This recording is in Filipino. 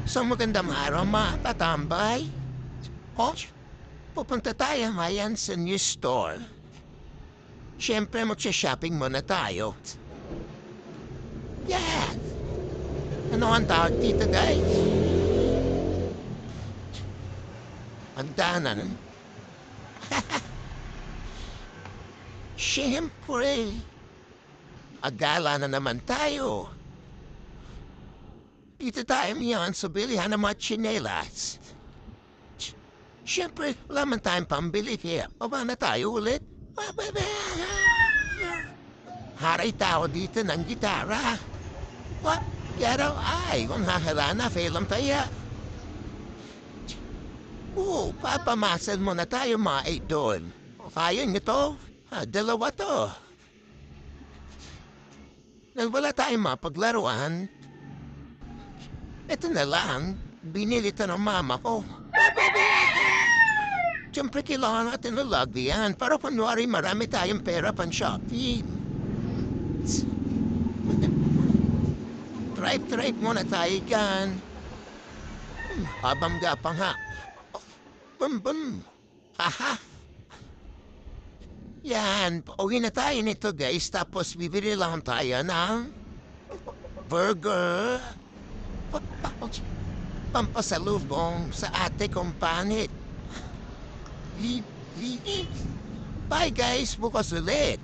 Sa magandang araw, mga katambay. Oh, pupunta tayo ngayon sa new store. Siyempre, magsha-shopping muna tayo. Yeah! Ano ang tawag dito, guys? Hagdanan. Siyempre, agala na naman tayo. Dito tayo ngayon sa bilihan ng mga tsinelas. Siyempre, wala man tayong pambili kaya baba na tayo ulit. Haray tao dito ng gitara. What? Yaraw ay, kung haharana, failam tayo. Papamasan mo na tayo mga idol. Kaya nyo to? Dalawa to. Nang wala tayong mapaglaruan, ito na lang, binili to ng mama ko. Siyempre kailangan natin nalagyan para kunwari marami tayong pera pang shopping. Drive muna tayo dyan. Habang gapang ha. Bum. Haha. Yan, pauwi na tayo nito guys. Tapos bibili lang tayo ng burger. Pampasalubong sa ate kong panit. Bye guys, bukas ulit.